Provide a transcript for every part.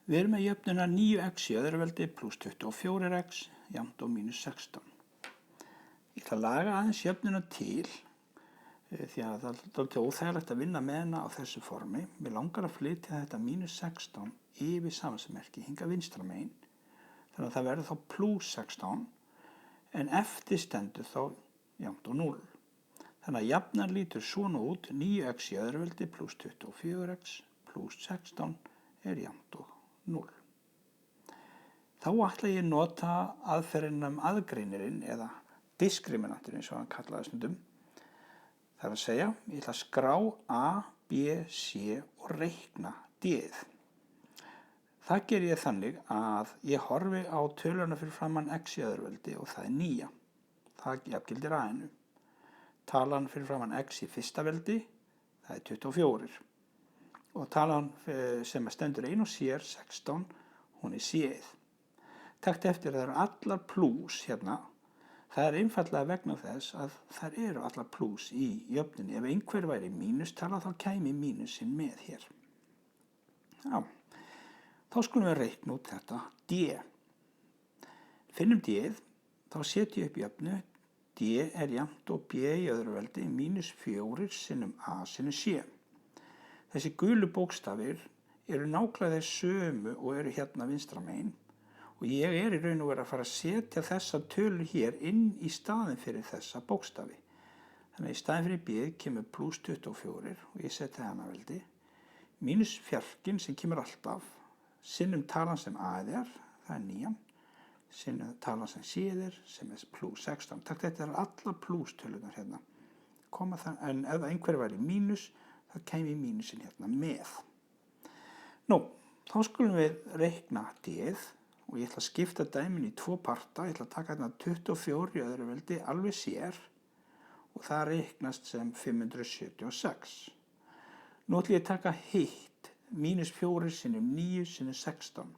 Við erum með jöfnuna 9x í öðru veldi pluss 24x jafnt og mínus 16. Ég ætla að laga aðeins jöfnuna til því að það er dálítið óþægilegt að vinna með hana á þessu formi. Mér langar að flytja þetta mínus 16 yfir samansmerki hingað vinstra megin. Þannig að það verður þá pluss 16 en eftir stendur þá jafnt og 0. Þannig að jafnan lítur svona út 9x í öðru veldi pluss 24x pluss 16 er jafnt og 0. Þá ætla ég að nota aðferðina aðgreinirinn eða diskriminanturinn eins og hann kallaði stundum. Það er að segja, ég ætla að skrá A, B, C og reikna D-ið. Það ger ég þannig að ég horfi á töluna fyrir framann x í öðru veldi og það er 9. Það jafngildir A-inu. Talan fyrir framann x í fyrsta veldi, það er 24. Og talan sem stendur ein og sér, 16, hún er C-ið. Takt eftir það eru allar plús hérna. Það er einfaldlega vegna þess að það eru allar plús í jöfnunni. Ef einhver væri mínustala þá kæmi mínusinn með hér. Já, þá skulum við reikna út þetta D. Finnum D-ið, þá setjum ég upp jöfnu. D er jafnt og B í öðru veldi mínus 4 sinnum A sinnum C. Þessi gulu bókstafir eru nákvæmlega þeir sömu og eru hérna vinstra megin og ég er í raun og veru að fara að setja þessa tölur hér inn í staðinn fyrir þessa bókstafi. Þannig að í staðinn fyrir B kemur pluss 24 og ég seti hana veldi, mínus fjarkinn sem kemur alltaf, sinnum talan sem A er, það er 9, sinnum talan sem C er, sem er pluss 16. Takk þetta er allar pluss tölunar hérna. En ef einhver væri mínus, það kæmi mínusinn hérna með. Nú, þá skulum við reikna D-ið og ég ætla að skipta dæminu í 2 parta. Ég ætla að taka hérna 24 í öðru veldi alveg sér og það reiknast sem 576. Nú ætla ég að taka hitt, mínus 4 sinnum 9 sinnum 16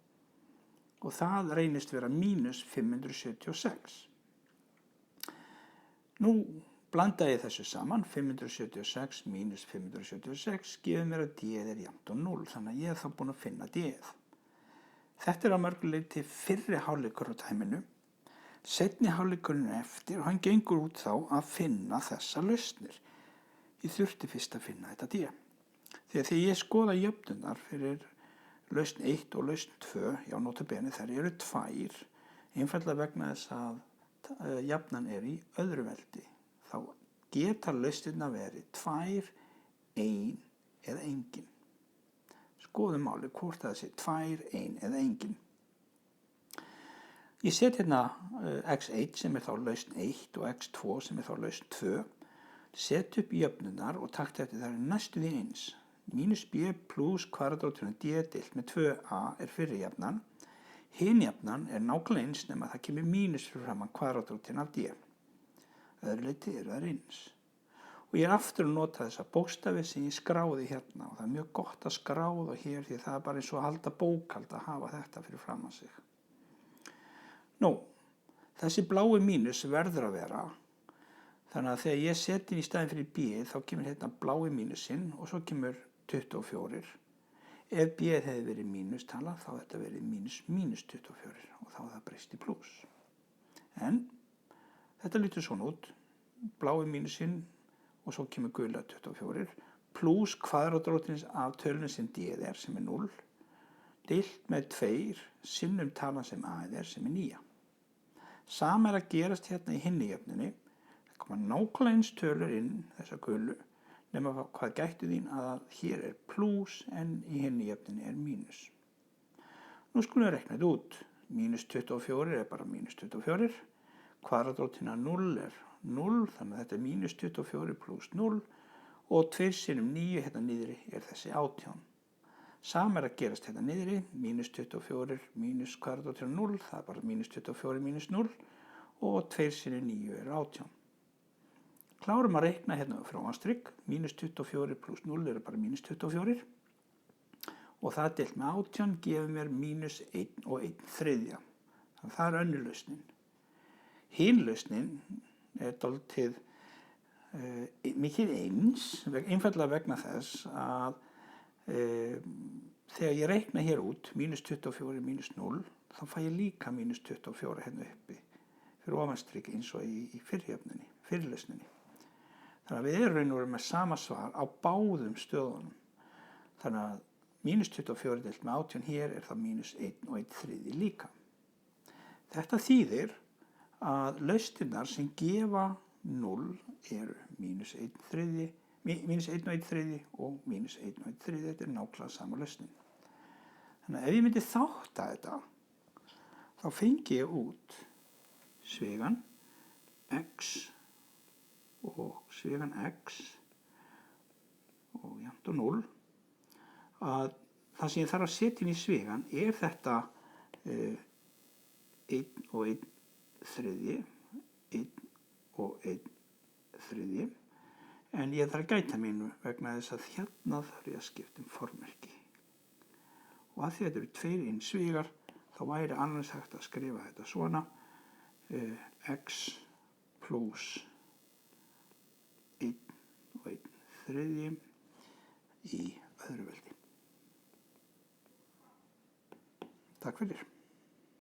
og það reynist vera mínus 576. Nú blanda ég þessu saman, 576 mínus 576 gefur mér að D er jafnt og 0, þannig að ég er þá búinn að finna D-ið. Þetta er á mörgu leyti fyrri hálfleikur á dæminu, seinni hálfleikurinn eftir og hann gengur út þá að finna þessa lausnir. Ég þurfti fyrst að finna þetta D. Þegar ég skoða jöfnunar fyrir lausn 1 og lausn 2, já nota bene þær eru 2, einfaldlega vegna þess að jafnan er í öðru veldi. Þá geta lausnirna verið 2, 1 eða engin. Skoðum málið hvort það sé 2, 1 eða engin. Ég set hérna x1 sem er þá lausn 1 og x2 sem er þá lausn 2. Set upp jöfnunar og takt eftir það er næstu því eins. Mínus b pluss kvadratrótin d deilt með 2a er fyrri jafnan. Hin jafnan er nákvæmlega eins nema það kemur mínus fyrir framan kvadratrótin af d. Öðru leyti eru það eins. Og ég er aftur að nota þessa bókstafi sem ég skráði hérna og það er mjög gott að skráða hér því það er bara eins og að halda bókhald að hafa þetta fyrir framan sig. Nú, þessi blái mínus verður að vera, þannig að þegar ég seti inn í staðinn fyrir b þá kemur hérna blái mínusinn og svo kemur 24. Ef b hefði verið mínustala þá hefði þetta verið mínus 24 og þá það breyst í pluss. En þetta lítur svona út, blái mínusinn og svo kemur gula 24 pluss kvadratrótins af tölunum sem d er sem er 0 deilt með 2 sinnum talan sem a er sem er 9. Sama er að gerast hérna í hinni jöfnunni. Það koma nákvæmlega eins tölur inn þessa gulu nema hvað gættu þín að hér er pluss en í hinni jöfnunni er mínus. Nú skulum við rekna þetta út. Mínus 24 er bara mínus 24. Kvadratrótin af 0 er 0, þannig að þetta er mínus 24 pluss 0 og 2 sinnum 9 hérna niðri er þessi 18. Sama er að gerast hérna niðri, mínus 24 mínus kvadratrótin af 0, það er bara mínus 24 mínus 0 og 2 sinnum 9 er 18. Klárum að reikna hérna fráhanstrygg, mínus 24 pluss 0 er bara mínus 24 og það deilt með 18 gefur mér mínus 1 og 1/3. Þannig að það er önnur lausnin. Hin lausnin er dálítið mikið eins, einfaldlega vegna þess að þegar ég reikna hér út mínus 24 mínus 0, þá fæ ég líka mínus 24 hérna uppi fyrir ofanstrik eins og í fyrirlesninni. Þannig að við erum með sama svar á báðum stöðunum. Þannig að mínus 24 deilt með 18 hér er það mínus 1 og 1/3 líka. Þetta þýðir að lausnirnar sem gefa 0 eru mínus 1/3, mínus 1 og 1/3 og mínus 1 og 1/3. Þetta er nákvæmlega sama lausnin. Þannig að ef ég myndi þátta þetta, þá fengi ég út svegan x og svegan x og jafnt og 0. Að það sem ég þarf að setja inn í svegan er þetta 1 og 1/3, 1 og 1/3, en ég þarf að gæta mínu vegna þess að hérna þarf ég að skipta formerki. Og að því þetta eru 2 innsvigar, þá væri annars hægt að skrifa þetta svona, x plus 1 og 1/3 í öðru veldi. Takk fyrir.